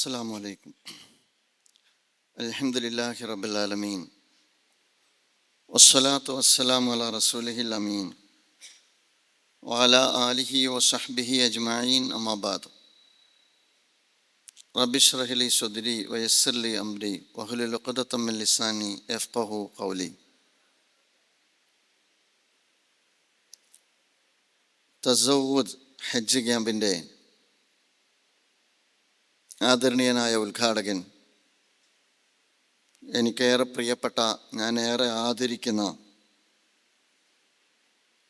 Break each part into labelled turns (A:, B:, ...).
A: അസ്സലാമു അലൈക്കും. അൽഹംദുലില്ലാഹി റബ്ബിൽ ആലമീൻ വസ്സലാത്തു വസ്സലാമു അലാ റസൂലിഹിൽ അമീൻ വഅലാ ആലിഹി വസഹ്ബിഹി അജ്മഈൻ അമ്മാ ബഅദ്. റബ്ബി ഇശ്റഹ് ലി സദ്രി വയസ്സിർ ലി അംരി വഹ്ലുൽ ഉഖ്ദതം മിൻ ലിസാനി യഫ്ഖഹു ഖൗലി. തസവ്വുദ് ഹജ്ജ് ക്യാമ്പിൻ്റെ ആദരണീയനായ ഉദ്ഘാടകൻ, എനിക്കേറെ പ്രിയപ്പെട്ട, ഞാൻ ഏറെ ആദരിക്കുന്ന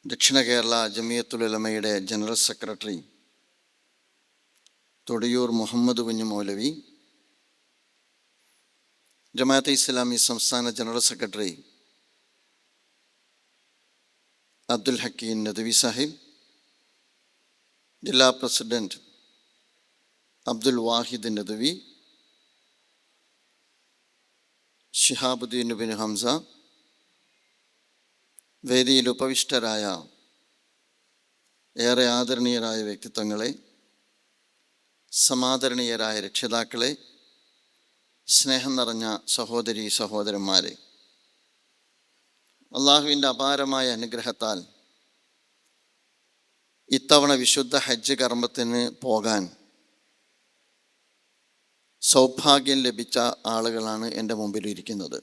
A: ദക്ഷിണ കേരള ജമിയത്തുൽ ഉലമയുടെ ജനറൽ സെക്രട്ടറി തൊടിയൂർ മുഹമ്മദ് കുഞ്ഞു മൗലവി, ജമാഅത്തെ ഇസ്ലാമി സംസ്ഥാന ജനറൽ സെക്രട്ടറി അബ്ദുൽ ഹക്കീം നദ്വി സാഹിബ്, ജില്ലാ പ്രസിഡന്റ് അബ്ദുൽ വാഹിദ് നദ്വി, ഷിഹാബുദ്ദീൻ ബിൻ ഹംസ, വേദിയിൽ ഉപവിഷ്ടരായ ഏറെ ആദരണീയരായ വ്യക്തിത്വങ്ങളെ, സമാദരണീയരായ രക്ഷിതാക്കളെ, സ്നേഹം നിറഞ്ഞ സഹോദരീ സഹോദരന്മാരെ, അള്ളാഹുവിൻ്റെ അപാരമായ അനുഗ്രഹത്താൽ ഇത്തവണ വിശുദ്ധ ഹജ്ജ് കർമ്മത്തിന് പോകാൻ സൗഭാഗ്യം ലഭിച്ച ആളുകളാണ് എൻ്റെ മുമ്പിൽ ഇരിക്കുന്നത്.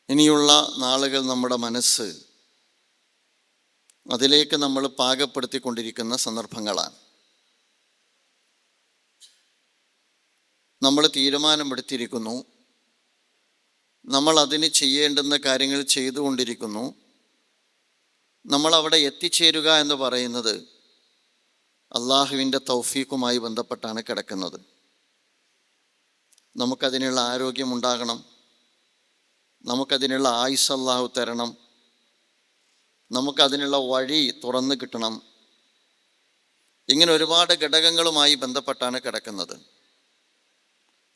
A: ഇനിയുള്ള നാളുകൾ നമ്മുടെ മനസ്സ് അതിലേക്ക് നമ്മൾ പാകപ്പെടുത്തിക്കൊണ്ടിരിക്കുന്ന സന്ദർഭങ്ങളാണ്. നമ്മൾ തീരുമാനമെടുത്തിരിക്കുന്നു, നമ്മൾ അതിന് ചെയ്യേണ്ടുന്ന കാര്യങ്ങൾ ചെയ്തുകൊണ്ടിരിക്കുന്നു. നമ്മൾ അവിടെ എത്തിച്ചേരുക എന്ന് പറയുന്നത് അള്ളാഹുവിൻ്റെ തൗഫീഖുമായി ബന്ധപ്പെട്ടാണ് കിടക്കുന്നത്. നമുക്കതിനുള്ള ആരോഗ്യമുണ്ടാകണം, നമുക്കതിനുള്ള ആയുസ് അള്ളാഹു തരണം, നമുക്കതിനുള്ള വഴി തുറന്നു കിട്ടണം. ഇങ്ങനെ ഒരുപാട് ഘടകങ്ങളുമായി ബന്ധപ്പെട്ടാണ് കിടക്കുന്നത്.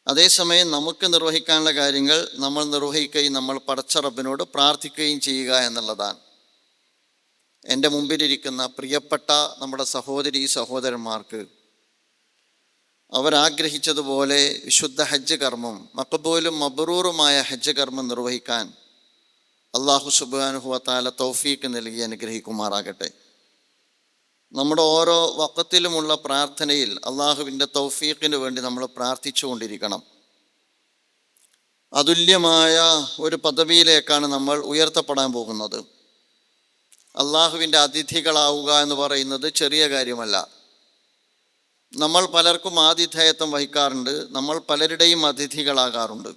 A: അതേസമയം നമുക്ക് നിർവഹിക്കാനുള്ള കാര്യങ്ങൾ നമ്മൾ നിർവഹിക്കുകയും നമ്മൾ പടച്ച റബ്ബിനോട് പ്രാർത്ഥിക്കുകയും ചെയ്യുക എന്നുള്ളതാണ്. എൻ്റെ മുമ്പിലിരിക്കുന്ന പ്രിയപ്പെട്ട നമ്മുടെ സഹോദരീ സഹോദരന്മാർക്ക് അവരാഗ്രഹിച്ചതുപോലെ വിശുദ്ധ ഹജ്ജ് കർമ്മം, മഖബൂലും മബ്റൂറുമായ ഹജ്ജ് കർമ്മം നിർവഹിക്കാൻ അല്ലാഹു സുബ്ഹാനഹു വ തആല തൗഫീഖ് നൽകി അനുഗ്രഹിക്കുമാറാകട്ടെ. നമ്മുടെ ഓരോ വഖത്തിലുമുള്ള പ്രാർത്ഥനയിൽ അള്ളാഹുവിൻ്റെ തൗഫീഖിന് വേണ്ടി നമ്മൾ പ്രാർത്ഥിച്ചു കൊണ്ടിരിക്കണം. അതുല്യമായ ഒരു പദവിയിലേക്കാണ് നമ്മൾ ഉയർത്തപ്പെടാൻ പോകുന്നത്. അള്ളാഹുവിൻ്റെ അതിഥികളാവുക എന്ന് പറയുന്നത് ചെറിയ കാര്യമല്ല. നമ്മൾ പലർക്കും ആതിഥേയത്വം വഹിക്കാറുണ്ട്, നമ്മൾ പലരുടെയും അതിഥികളാകാറുണ്ട്.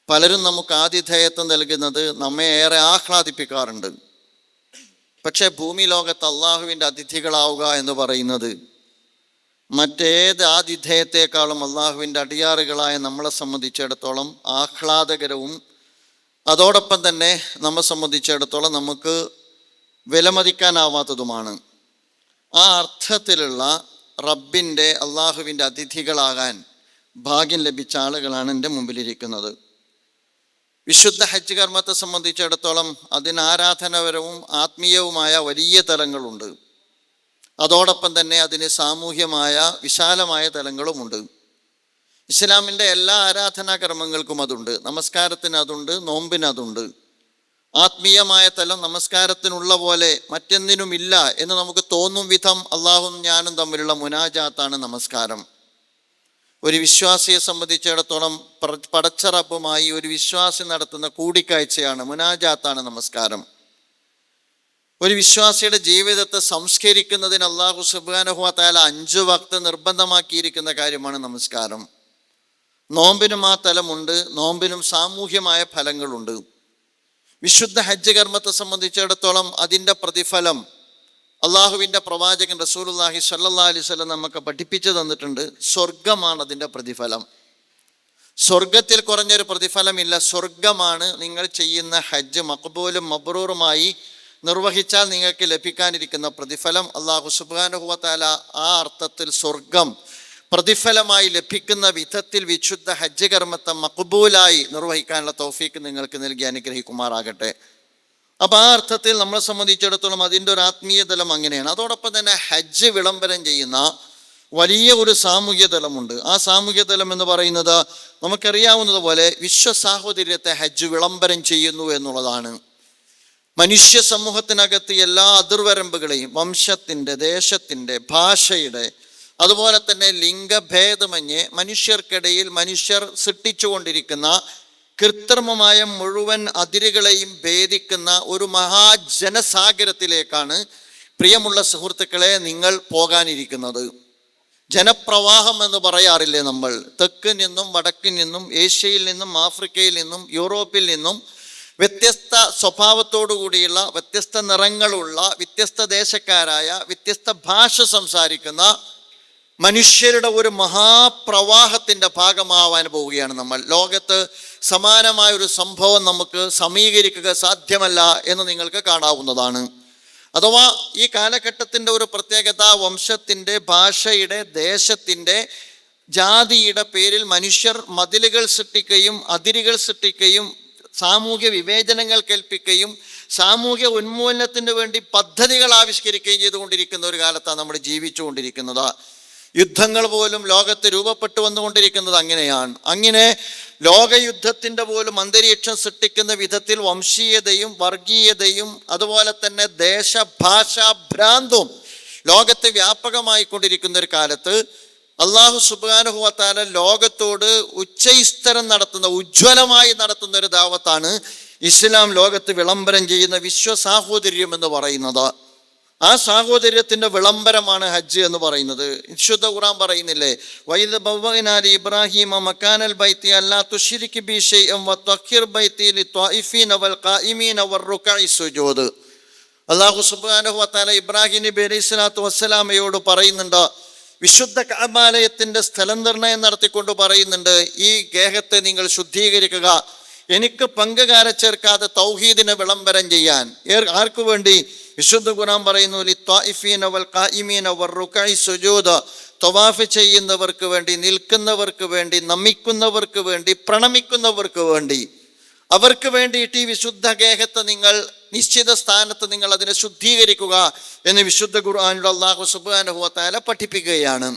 A: പലരും നമുക്ക് ആതിഥേയത്വം നൽകുന്നത് നമ്മെ ഏറെ ആഹ്ലാദിപ്പിക്കാറുണ്ട്. പക്ഷേ ഭൂമി ലോകത്ത് അള്ളാഹുവിൻ്റെ അതിഥികളാവുക എന്ന് പറയുന്നത് മറ്റേത് ആതിഥേയത്തെക്കാളും അള്ളാഹുവിൻ്റെ അടിയാറുകളായ നമ്മളെ സംബന്ധിച്ചിടത്തോളം ആഹ്ലാദകരവും അതോടൊപ്പം തന്നെ നമ്മെ സംബന്ധിച്ചിടത്തോളം നമുക്ക് വിലമതിക്കാനാവാത്തതുമാണ്. ആ അർത്ഥത്തിലുള്ള റബ്ബിൻ്റെ അള്ളാഹുവിൻ്റെ അതിഥികളാകാൻ ഭാഗ്യം ലഭിച്ച ആളുകളാണ് എൻ്റെ മുമ്പിലിരിക്കുന്നത്. വിശുദ്ധ ഹജ്ജ് കർമ്മത്തെ സംബന്ധിച്ചിടത്തോളം അതിന് ആരാധനാപരവും ആത്മീയവുമായ വലിയ തലങ്ങളുണ്ട്. അതോടൊപ്പം തന്നെ അതിന് സാമൂഹ്യമായ വിശാലമായ തലങ്ങളുമുണ്ട്. ഇസ്ലാമിൻ്റെ എല്ലാ ആരാധനാ കർമ്മങ്ങൾക്കും അതുണ്ട്. നമസ്കാരത്തിന് അതുണ്ട്, നോമ്പിന് അതുണ്ട്. ആത്മീയമായ തലം നമസ്കാരത്തിനുള്ള പോലെ മറ്റെന്തിനുമില്ല എന്ന് നമുക്ക് തോന്നും വിധം അള്ളാഹും ഞാനും തമ്മിലുള്ള മുനാജാത്താണ് നമസ്കാരം. ഒരു വിശ്വാസിയെ സംബന്ധിച്ചിടത്തോളം പടച്ച റബ്ബുമായി ഒരു വിശ്വാസി നടത്തുന്ന കൂടിക്കാഴ്ചയാണ്, മുനാജാത്താണ് നമസ്കാരം. ഒരു വിശ്വാസിയുടെ ജീവിതത്തെ സംസ്കരിക്കുന്നതിന് അല്ലാഹു സുബ്ഹാനഹു വ തആല 5 വഖ്ത് നിർബന്ധമാക്കിയിരിക്കുന്ന കാര്യമാണ് നമസ്കാരം. നോമ്പിനും ആ തലമുണ്ട്, നോമ്പിനും സാമൂഹ്യമായ ഫലങ്ങളുണ്ട്. വിശുദ്ധ ഹജ്ജ് കർമ്മത്തെ സംബന്ധിച്ചിടത്തോളം അതിൻ്റെ പ്രതിഫലം അള്ളാഹുവിൻ്റെ പ്രവാചകൻ റസൂലുള്ളാഹി സ്വല്ലല്ലാഹി അലൈഹി വസല്ലം നമുക്ക് പഠിപ്പിച്ചു തന്നിട്ടുണ്ട്. സ്വർഗമാണ് അതിൻ്റെ പ്രതിഫലം. സ്വർഗത്തിൽ കുറഞ്ഞൊരു പ്രതിഫലമില്ല. സ്വർഗമാണ് നിങ്ങൾ ചെയ്യുന്ന ഹജ്ജ് മഖബൂലും മബ്റൂറുമായി നിർവഹിച്ചാൽ നിങ്ങൾക്ക് ലഭിക്കാനിരിക്കുന്ന പ്രതിഫലം. അല്ലാഹു സുബ്ഹാനഹു വ തആല ആ അർത്ഥത്തിൽ സ്വർഗം പ്രതിഫലമായി ലഭിക്കുന്ന വിധത്തിൽ വിശുദ്ധ ഹജ്ജ് കർമ്മത്തെ മഖബൂലായി നിർവഹിക്കാനുള്ള തൗഫീഖ് നിങ്ങൾക്ക് നൽകി അനുഗ്രഹിക്കുമാറാകട്ടെ. അപ്പോൾ ആ അർത്ഥത്തിൽ നമ്മളെ സംബന്ധിച്ചിടത്തോളം അതിൻ്റെ ഒരു ആത്മീയ തലം അങ്ങനെയാണ്. അതോടൊപ്പം തന്നെ ഹജ്ജ് വിളംബരം ചെയ്യുന്ന വലിയ ഒരു സാമൂഹ്യ തലമുണ്ട്. ആ സാമൂഹ്യ തലം എന്ന് പറയുന്നത് നമുക്കറിയാവുന്നതുപോലെ വിശ്വസാഹോദര്യത്തെ ഹജ്ജ് വിളംബരം ചെയ്യുന്നു എന്നുള്ളതാണ്. മനുഷ്യ സമൂഹത്തിനകത്ത് എല്ലാ അതിർവരമ്പുകളെയും, വംശത്തിൻ്റെ, ദേശത്തിൻ്റെ, ഭാഷയുടെ, അതുപോലെ തന്നെ ലിംഗഭേദമന്യേ മനുഷ്യർക്കിടയിൽ മനുഷ്യർ സൃഷ്ടിച്ചുകൊണ്ടിരിക്കുന്ന കൃത്രിമമായ മുഴുവൻ അതിരുകളെയും ഭേദിക്കുന്ന ഒരു മഹാജനസാഗരത്തിലേക്കാണ് പ്രിയമുള്ള സുഹൃത്തുക്കളെ നിങ്ങൾ പോകാനിരിക്കുന്നത്. ജനപ്രവാഹം എന്ന് പറയാറില്ലേ നമ്മൾ? തെക്കിൽ നിന്നും വടക്കിൽ നിന്നും, ഏഷ്യയിൽ നിന്നും, ആഫ്രിക്കയിൽ നിന്നും, യൂറോപ്പിൽ നിന്നും വ്യത്യസ്ത സ്വഭാവത്തോടു കൂടിയുള്ള, വ്യത്യസ്ത നിറങ്ങളുള്ള, വ്യത്യസ്ത ദേശക്കാരായ, വ്യത്യസ്ത ഭാഷ സംസാരിക്കുന്ന മനുഷ്യരുടെ ഒരു മഹാപ്രവാഹത്തിൻ്റെ ഭാഗമാവാൻ പോവുകയാണ് നമ്മൾ. ലോകത്ത് സമാനമായ ഒരു സംഭവം നമുക്ക് സമീകരിക്കുക സാധ്യമല്ല എന്ന് നിങ്ങൾക്ക് കാണാവുന്നതാണ്. അഥവാ ഈ കാലഘട്ടത്തിൻ്റെ ഒരു പ്രത്യേകത വംശത്തിൻ്റെ, ഭാഷയുടെ, ദേശത്തിൻ്റെ, ജാതിയുടെ പേരിൽ മനുഷ്യർ മതിലുകൾ സൃഷ്ടിക്കുകയും അതിരുകൾ സൃഷ്ടിക്കുകയും സാമൂഹ്യ വിവേചനങ്ങൾ കേൾപ്പിക്കുകയും സാമൂഹ്യ ഉന്മൂലനത്തിന് വേണ്ടി പദ്ധതികൾ ആവിഷ്കരിക്കുകയും ചെയ്തുകൊണ്ടിരിക്കുന്ന ഒരു കാലത്താണ് നമ്മൾ ജീവിച്ചുകൊണ്ടിരിക്കുന്നത്. യുദ്ധങ്ങൾ പോലും ലോകത്ത് രൂപപ്പെട്ടു വന്നുകൊണ്ടിരിക്കുന്നത് അങ്ങനെയാണ്. അങ്ങനെ ലോകയുദ്ധത്തിൻ്റെ പോലും അന്തരീക്ഷം സൃഷ്ടിക്കുന്ന വിധത്തിൽ വംശീയതയും വർഗീയതയും അതുപോലെ തന്നെ ദേശഭാഷാ ഭ്രാന്തും ലോകത്ത് വ്യാപകമായിക്കൊണ്ടിരിക്കുന്ന ഒരു കാലത്ത് അല്ലാഹു സുബ്ഹാനഹു വ തആല ലോകത്തോട് ഉച്ചൈസ്തരം നടത്തുന്ന, ഉജ്ജ്വലമായി നടത്തുന്ന ഒരു ദാവത്താണ് ഇസ്ലാം ലോകത്ത് വിളംബരം ചെയ്യുന്ന വിശ്വസാഹോദര്യം എന്ന് പറയുന്നത്. ആ സാഹോദര്യത്തിൻ്റെ വിളംബരമാണ് ഹജ്ജ് എന്ന് പറയുന്നത്. വിശുദ്ധ ഖുർആൻ പറയുന്നില്ലേ, വഇദ് ബവ്വഅനാ ലി ഇബ്രാഹീമ മകാനൽ ബൈത്തി അല്ലാ തുശ്രിക് ബി ശൈഅൻ വതഹിർ ബൈത്തി ലിത്വാഇഫീന വൽ ഖായിമീന വറുകഇ സുജൂദ്. അല്ലാഹു സുബ്ഹാനഹു വ തആല ഇബ്രാഹിം നബി അലൈഹിസ്സലാത്തു വസ്സലാമയോട് പറയുന്നുണ്ട്, വിശുദ്ധ കഅബാലയത്തിൻ്റെ സ്ഥലം നിർണയം നടത്തിക്കൊണ്ട് പറയുന്നുണ്ട്, ഈ ഗേഹത്തെ നിങ്ങൾ ശുദ്ധീകരിക്കുക, എനിക്ക് പങ്കുകാരെ ചേർക്കാതെ തൗഹീദിനെ വിളംബരം ചെയ്യാൻ. ആർക്കു വേണ്ടി? വിശുദ്ധ ഖുർആൻ പറയുന്നു, ലിത്വാഇഫീന വൽ ഖായിമീന വറുകഇ സുജൂദ്, തവാഫ് ചെയ്യുന്നവർക്ക് വേണ്ടി, നിൽക്കുന്നവർക്ക് വേണ്ടി, നമിക്കുന്നവർക്ക് വേണ്ടി, പ്രണമിക്കുന്നവർക്ക് വേണ്ടി, അവർക്ക് വേണ്ടിയിട്ട് ഈ വിശുദ്ധ ഗേഹത്തെ നിങ്ങൾ നിശ്ചിത സ്ഥാനത്ത് നിങ്ങൾ അതിനെ ശുദ്ധീകരിക്കുക എന്ന് വിശുദ്ധ ഖുർആനിൽ അല്ലാഹു സുബ്ഹാനഹു വ തആല പഠിപ്പിക്കുകയാണ്.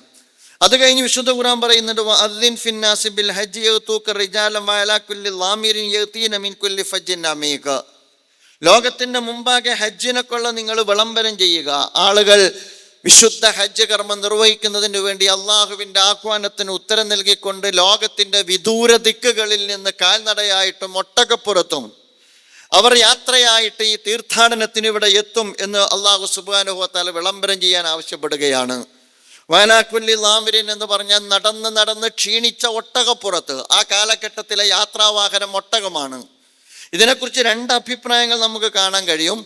A: അത് കഴിഞ്ഞ് വിശുദ്ധ ഖുർആൻ പറയുന്നുണ്ട്, വഅദ്ദിൻ ഫിന്നാസി ബിൽ ഹജ്ജി യഅതൂക റിജാലൻ വഅലാ കുല്ലി ളാമിരിൻ യഅതീന മിൻ കുല്ലി ഫജ്ജിൻ അമീഖ്. ലോകത്തിൻ്റെ മുമ്പാകെ ഹജ്ജിനെക്കൊള്ള നിങ്ങൾ വിളംബരം ചെയ്യുക. ആളുകൾ വിശുദ്ധ ഹജ്ജ് കർമ്മം നിർവഹിക്കുന്നതിന് വേണ്ടി അള്ളാഹുവിൻ്റെ ആഹ്വാനത്തിന് ഉത്തരം നൽകിക്കൊണ്ട് ലോകത്തിൻ്റെ വിദൂര ദിക്കുകളിൽ നിന്ന് കാൽനടയായിട്ടും ഒട്ടകപ്പുറത്തും അവർ യാത്രയായിട്ട് ഈ തീർത്ഥാടനത്തിന് ഇവിടെ എത്തും എന്ന് അല്ലാഹു സുബ്ഹാനഹു വ തആല വിളംബരം ചെയ്യാൻ ആവശ്യപ്പെടുകയാണ്. വഅലാകുല്ലി ളാമിരിൻ എന്ന് പറഞ്ഞാൽ നടന്ന് നടന്ന് ക്ഷീണിച്ച ഒട്ടകപ്പുറത്ത്. ആ കാലഘട്ടത്തിലെ യാത്രാവാഹനം ഒട്ടകമാണ്. ഇതിനെക്കുറിച്ച് രണ്ട് അഭിപ്രായങ്ങൾ നമുക്ക് കാണാൻ കഴിയും.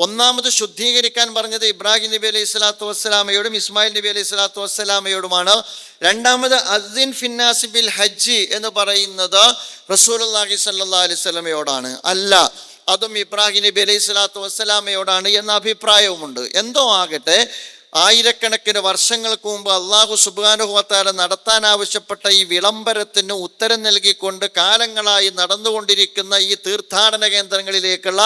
A: ഒന്നാമത് ശുദ്ധീകരിക്കാൻ പറഞ്ഞത് ഇബ്രാഹിം നബി അലൈഹി സ്വലാത്തു വസ്സലാമയോടും ഇസ്മായിൽ നബി അലൈഹി സ്വലാത്തു വസ്സലാമയോടുമാണ്. രണ്ടാമത് അദ്ദിൻ ഫിന്നാസി ബിൽ ഹജ്ജ് എന്ന് പറയുന്നത് റസൂലുള്ളാഹി സ്വല്ലല്ലാഹു അലൈഹി വസല്ലമയോടാണ്. അല്ല, അതും ഇബ്രാഹിം നബി അലൈഹി സ്വലാത്തു വസ്സലാമയോടാണ് എന്ന അഭിപ്രായവുമുണ്ട്. എന്തോ ആകട്ടെ, ആയിരക്കണക്കിന് വർഷങ്ങൾക്ക് മുമ്പ് അല്ലാഹു സുബ്ഹാനഹു വ തആല നടത്താൻ ആവശ്യപ്പെട്ട ഈ വിളംബരത്തിന് ഉത്തരം നൽകിക്കൊണ്ട് കാലങ്ങളായി നടന്നുകൊണ്ടിരിക്കുന്ന ഈ തീർത്ഥാടന കേന്ദ്രങ്ങളിലേക്കുള്ള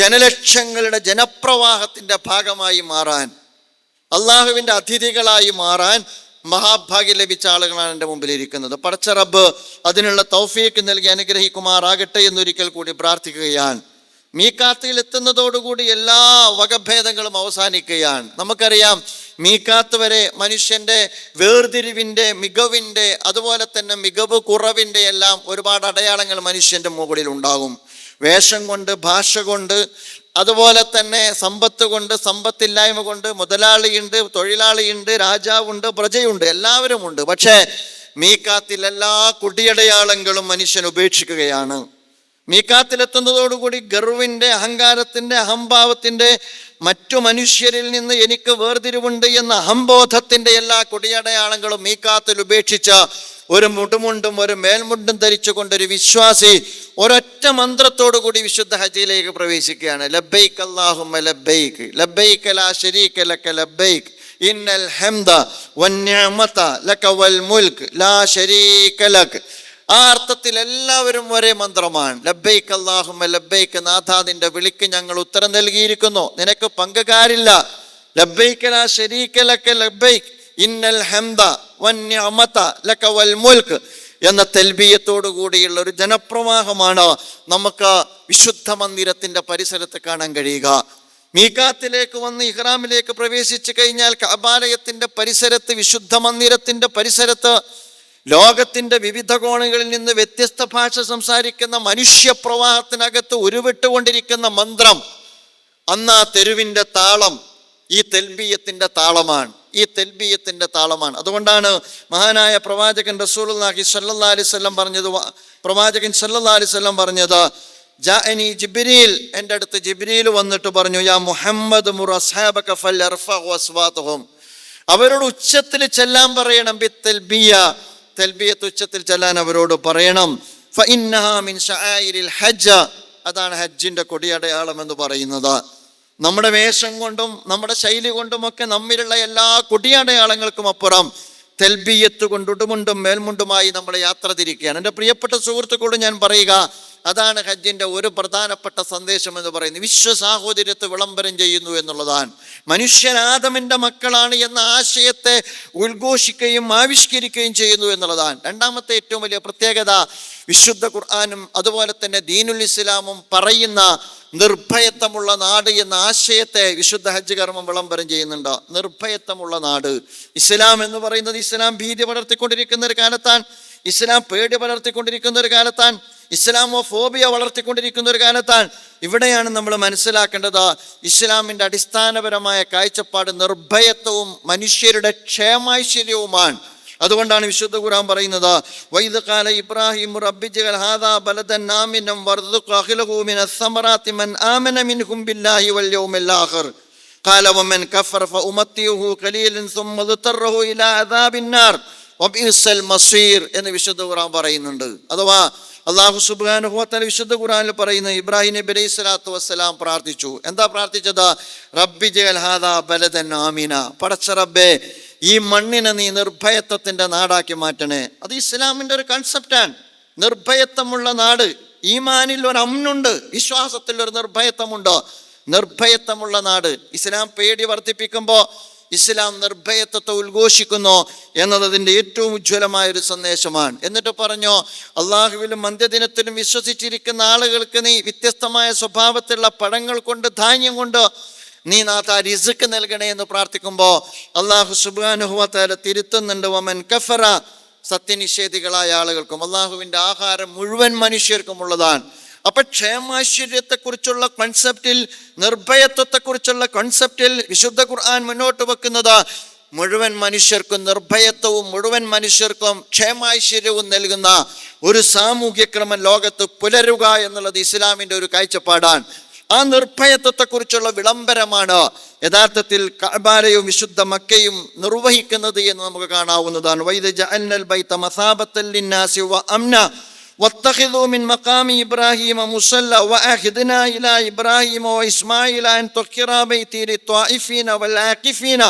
A: ജനലക്ഷങ്ങളുടെ ജനപ്രവാഹത്തിൻ്റെ ഭാഗമായി മാറാൻ, അള്ളാഹുവിൻ്റെ അതിഥികളായി മാറാൻ മഹാഭാഗ്യം ലഭിച്ച ആളുകളാണ് എൻ്റെ മുമ്പിലിരിക്കുന്നത്. പടച്ച റബ്ബ് അതിനുള്ള തൗഫീക്ക് നൽകി അനുഗ്രഹിക്കുമാറാകട്ടെ എന്നൊരിക്കൽ കൂടി പ്രാർത്ഥിക്കുകയാണ്. മീക്കാത്തിൽ എത്തുന്നതോടുകൂടി എല്ലാ വകഭേദങ്ങളും അവസാനിക്കുകയാണ്. നമുക്കറിയാം, മീക്കാത്ത് വരെ മനുഷ്യൻ്റെ വേർതിരിവിൻ്റെ, മികവിൻ്റെ, അതുപോലെ തന്നെ മികവ് കുറവിൻ്റെ എല്ലാം ഒരുപാട് അടയാളങ്ങൾ മനുഷ്യൻ്റെ മുകളിൽ ഉണ്ടാകും. വേഷം കൊണ്ട്, ഭാഷ കൊണ്ട്, അതുപോലെ തന്നെ സമ്പത്ത് കൊണ്ട്, സമ്പത്തില്ലായ്മ കൊണ്ട്, മുതലാളിയുണ്ട്, തൊഴിലാളിയുണ്ട്, രാജാവുണ്ട്, പ്രജയുണ്ട്, എല്ലാവരും ഉണ്ട്. പക്ഷേ മീക്കാത്തിൽ എല്ലാ കുടിയടയാളങ്ങളും മനുഷ്യൻ ഉപേക്ഷിക്കുകയാണ്. മീക്കാത്തിലെത്തുന്നതോടുകൂടി ഗർവിൻ്റെ, അഹങ്കാരത്തിൻ്റെ, അഹംഭാവത്തിൻ്റെ, മറ്റു മനുഷ്യരിൽ നിന്ന് എനിക്ക് വേർതിരിവുണ്ട് എന്ന അഹംബോധത്തിൻ്റെ എല്ലാ കൊടിയടയാളങ്ങളും മീക്കാത്തിൽ ഉപേക്ഷിച്ച ഒരു മുടുമുണ്ടും ഒരു മേൽമുണ്ടും ധരിച്ചുകൊണ്ടൊരു വിശ്വാസി ഒരൊറ്റ മന്ത്രത്തോടു കൂടി വിശുദ്ധ ഹജ്ജിലേക്ക് പ്രവേശിക്കുകയാണ്. ലബ്ബൈക് അല്ലാഹുമ്മ ലബ്ബൈക്, ലബ്ബൈക ലാ ശരീക ലക ലബ്ബൈക്, ഇന്നൽ ഹംദ വന്നിഅമത ലക വൽ മുൽക്ക് ലാ ശരീക ലക്. ആ അർത്ഥത്തിൽ എല്ലാവരും ഒരേ മന്ത്രമാണ്. ലബ്ബൈക് അല്ലാഹുമ്മ ലബ്ബൈക്, നാഥ നിന്റെ വിളിക്ക് ഞങ്ങൾ ഉത്തരം നൽകിയിരിക്കുന്നു, നിനക്ക് പങ്കുകാരില്ല. ലബ്ബൈക ലാ ശരീക ലക ലബ്ബൈക്, ഇന്നൽ ഹംദ വന്നിഅമത ലക വൽ മുൽക്ക് എന്ന തൽബിയത്തോടു കൂടിയുള്ള ഒരു ജനപ്രവാഹമാണ് നമുക്ക് വിശുദ്ധ മന്ദിരത്തിന്റെ പരിസരത്ത് കാണാൻ കഴിയുക. മീഖാത്തിലേക്ക് വന്ന് ഇഹ്റാമിലേക്ക് പ്രവേശിച്ചു കഴിഞ്ഞാൽ കഅബാലയത്തിന്റെ പരിസരത്ത്, വിശുദ്ധ മന്ദിരത്തിന്റെ പരിസരത്ത് ലോകത്തിന്റെ വിവിധ കോണുകളിൽ നിന്ന് വ്യത്യസ്ത ഭാഷ സംസാരിക്കുന്ന മനുഷ്യപ്രവാഹത്തിനകത്ത് ഉരുവിട്ടുകൊണ്ടിരിക്കുന്ന മന്ത്രം, അന്ന് ആ തെരുവിന്റെ താളം ഈ തെൽബിയത്തിന്റെ താളമാണ്, ഈ തെൽബിയത്തിന്റെ താളമാണ്. അതുകൊണ്ടാണ് മഹാനായ പ്രവാചകൻ റസൂലുള്ളാഹി സ്വല്ലല്ലാഹി അലൈഹി വസല്ലം പറഞ്ഞത് ജാഅനി ജിബ്രീൽ, എൻ്റെ അടുത്ത് ജിബ്രീൽ വന്നിട്ട് പറഞ്ഞു, യാ മുഹമ്മദ് മുർ അസ്ഹാബക ഫൽയർഫഉ അസ്വാതഹും, അവരോട് ഉച്ചത്തിൽ ചെല്ലാൻ പറയണം, ബിത്തൽബിയ, തൽബിയത്ത് ഉച്ചത്തിൽ ചെല്ലാൻ അവരോട് പറയണം. ഫഇന്നഹാ മിൻ ശആയിരിൽ ഹജ്ജ്, അതാണ് ഹജ്ജിന്റെ കൊടിയടയാളം എന്ന് പറയുന്നത്. നമ്മുടെ വേഷം കൊണ്ടും നമ്മുടെ ശൈലി കൊണ്ടുമൊക്കെ നമ്മിലുള്ള എല്ലാ കൊടിയടയാളങ്ങൾക്കും അപ്പുറം തെൽബിയത്ത് കൊണ്ട് ഉടുമുണ്ടും മേൽമുണ്ടുമായി നമ്മൾ യാത്ര തിരിക്കുകയാണ്. എൻ്റെ പ്രിയപ്പെട്ട സുഹൃത്തുക്കളോട് ഞാൻ പറയുക, അതാണ് ഹജ്ജിന്റെ ഒരു പ്രധാനപ്പെട്ട സന്ദേശം എന്ന് പറയുന്നത്. വിശ്വസാഹോദര്യത്തെ വിളംബരം ചെയ്യുന്നു എന്നുള്ളതാണ്. മനുഷ്യൻ ആദമിന്റെ മക്കളാണ് എന്ന ആശയത്തെ ഉദ്ഘോഷിക്കുകയും ആവിഷ്കരിക്കുകയും ചെയ്യുന്നു എന്നുള്ളതാണ്. രണ്ടാമത്തെ ഏറ്റവും വലിയ പ്രത്യേകത, വിശുദ്ധ ഖുർആനും അതുപോലെ തന്നെ ദീനുൽ ഇസ്ലാമും പറയുന്ന നിർഭയത്വമുള്ള നാട് എന്ന ആശയത്തെ വിശുദ്ധ ഹജ്ജ് കർമ്മം വിളംബരം ചെയ്യുന്നുണ്ട്. നിർഭയത്വമുള്ള നാട്. ഇസ്ലാം എന്ന് പറയുന്നത് ഇസ്ലാം ഭീതി വളർത്തിക്കൊണ്ടിരിക്കുന്ന ഒരു കാലത്താണ്, ഇസ്ലാം പേടി വളർത്തിക്കൊണ്ടിരിക്കുന്ന ഒരു കാലത്താണ്, ഇസ്ലാമോഫോബിയ വളർത്തിക്കൊണ്ടിരിക്കുന്ന ഒരു കാലത്താണ്. ഇവിടെയാണ് നമ്മൾ മനസ്സിലാക്കേണ്ടത്, ഇസ്ലാമിന്റെ അടിസ്ഥാനപരമായ കാഴ്ചപ്പാട് നിർഭയത്വവും മനുഷ്യരുടെ ക്ഷേമൈശ്വര്യവുമാണ്. അതുകൊണ്ടാണ് വിശുദ്ധ ഖുർആൻ പറയുന്നത്, വൈദ് ഖാല ഇബ്രാഹിമു റബ്ബി ജഅൽ ഹാദാ ബലദൻ ആമിനൻ വർസുഖ് അഹ്ലഹു മിനസ് സമറാത്തി മൻ ആമന മിൻഹും ബില്ലാഹി വൽ യൗമിൽ ആഖിർ ഖാല വമൻ കഫറ ഫഉമത്തിഹു ഖലീലൻ സുമ്മ ദുതറഹു ഇലാ അദാബിൻ നാർ വബിഇസൽ മസീർ എന്ന് വിശുദ്ധ ഖുർആൻ പറയുന്നുണ്ട്. അഥവാ അല്ലാഹു സുബ്ഹാനഹു വ തആല വിശുദ്ധ ഖുർആനിൽ പറയുന്നു, ഇബ്രാഹിം നബി അലൈഹി സ്വലാത്തു വസ്സലാം പ്രാർത്ഥിച്ചു. എന്താ പ്രാർത്ഥിച്ചത്? റബ്ബി ജഅൽ ഹാദാ ബലദൻ ആമിന, പടച്ച റബ്ബേ ഈ മണ്ണിനെ നീ നിർഭയത്വത്തിന്റെ നാടാക്കി മാറ്റണേ. അത് ഇസ്ലാമിന്റെ ഒരു കൺസെപ്റ്റാണ്. നിർഭയത്വമുള്ള നാട്. ഈമാനിൽ ഒരു അമ്നുണ്ട്, വിശ്വാസത്തിൽ ഒരു നിർഭയത്വമുണ്ട്. നിർഭയത്വമുള്ള നാട്. ഇസ്ലാം പേടി വർദ്ധിപ്പിക്കുമ്പോൾ ഇസ്ലാം നിർഭയത്വത്തെ ഉദ്ഘോഷിക്കുന്നു എന്നതിൻ്റെ ഏറ്റവും ഉജ്ജ്വലമായ ഒരു സന്ദേശമാണ്. എന്നിട്ട് പറഞ്ഞു, അള്ളാഹുവിലും അന്ത്യദിനത്തിലും വിശ്വസിച്ചിരിക്കുന്ന ആളുകൾക്ക് നീ വ്യത്യസ്തമായ സ്വഭാവത്തിലുള്ള പഴങ്ങൾ കൊണ്ട്, ധാന്യം കൊണ്ട് നീ നാഥ റിസ്ക് നൽകണേ എന്ന് പ്രാർത്ഥിക്കുമ്പോൾ അള്ളാഹു സുബ്ഹാനഹു വ തആല തിരുത്തുന്നുണ്ട്, വമൻ കഫറ, സത്യനിഷേധികളായ ആളുകൾക്കും. അള്ളാഹുവിൻ്റെ ആഹാരം മുഴുവൻ മനുഷ്യർക്കും ഉള്ളതാണ്. അപ്പൊ ക്ഷേമാശ്വര്യത്തെക്കുറിച്ചുള്ള കോൺസെപ്റ്റിൽ, നിർഭയത്വത്തെക്കുറിച്ചുള്ള കോൺസെപ്റ്റിൽ വിശുദ്ധ ഖുർആൻ മുന്നോട്ട് വെക്കുന്നത് മുഴുവൻ മനുഷ്യർക്കും നിർഭയത്വവും മുഴുവൻ മനുഷ്യർക്കും ക്ഷേമാശ്വര്യവും നൽകുന്ന ഒരു സാമൂഹ്യക്രമം ലോകത്ത് പുലരുക എന്നുള്ളത് ഇസ്ലാമിന്റെ ഒരു കാഴ്ചപ്പാടാണ്. ആ നിർഭയത്വത്തെക്കുറിച്ചുള്ള വിളംബരമാണ് യഥാർത്ഥത്തിൽ കഅബാലയും വിശുദ്ധ മക്കയും നിർവഹിക്കുന്നത് എന്ന് നമുക്ക് കാണാവുന്നതാണ്. വൈദ ജഅൽനൽ ബൈത മസാബത്തൻ ലിന്നാസി വ അംന വത്തഖിദൂ മിൻ മഖാമി ഇബ്രാഹീമ മുസല്ല വഅഖിദ്നാ ഇലാ ഇബ്രാഹീമ വഇസ്മാഈല അൻ തുഖിറാ ബൈതി ലിത്വാഇഫീന വൽ ആകിഫീന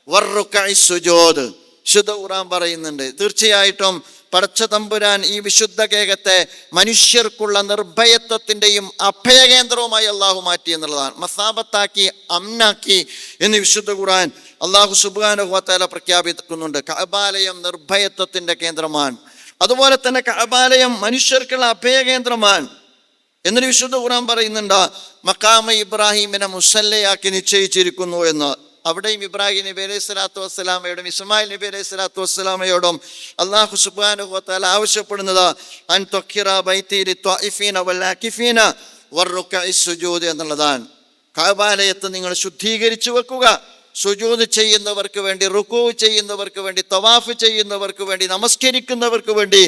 A: വറുക്കഇ സുജൂദ്. വിശുദ്ധ ഖുർആൻ പറയുന്നുണ്ട്, തീർച്ചയായിട്ടും പടച്ച തമ്പുരാൻ ഈ വിശുദ്ധ കേകത്തെ മനുഷ്യർക്കുള്ള നിർഭയത്വത്തിൻ്റെയും അഭയകേന്ദ്രവുമായി അള്ളാഹു മാറ്റി എന്നുള്ളതാണ്. മസാബത്താക്കി, അമ്നാക്കി എന്ന് വിശുദ്ധ ഖുർആൻ അള്ളാഹു സുബ്ഹാനഹു വ തആല പ്രഖ്യാപിക്കുന്നുണ്ട്. കഅബാലയം നിർഭയത്വത്തിൻ്റെ കേന്ദ്രമാണ്. അതുപോലെ തന്നെ കഅബാലയം മനുഷ്യർക്കുള്ള അഭയകേന്ദ്രമാണ്. എന്നൊരു വിശുദ്ധ ഖുർആൻ പറയുന്നുണ്ട്, മഖാമ ഇബ്രാഹിമിനെ മുസല്ലയാക്കി നിശ്ചയിച്ചിരിക്കുന്നു എന്ന്. അവിടെയും ഇബ്രാഹിം നബി അലൈഹി സ്വലാത്തു വസ്സലാമയോടും ഇസ്മായിൽ നബി അലൈഹി സ്വലാത്തു വസ്സലാമയോടും അല്ലാഹു സുബ്ഹാനഹു വ തആല ആവശ്യപ്പെടുന്നത് അൻ തുഖിറ ബൈതി ലിത്വാഇഫീന വൽ ആകിഫീന വറുക്കഇ സുജൂദ് എന്നുള്ളതാണ്. കഅബാലയത്തെ നിങ്ങൾ ശുദ്ധീകരിച്ചു വെക്കുക, സുജൂദ് ചെയ്യുന്നവർക്ക് വേണ്ടി, റുക്കൂ ചെയ്യുന്നവർക്ക് വേണ്ടി, തവാഫ് ചെയ്യുന്നവർക്ക് വേണ്ടി, നമസ്കരിക്കുന്നവർക്ക് വേണ്ടി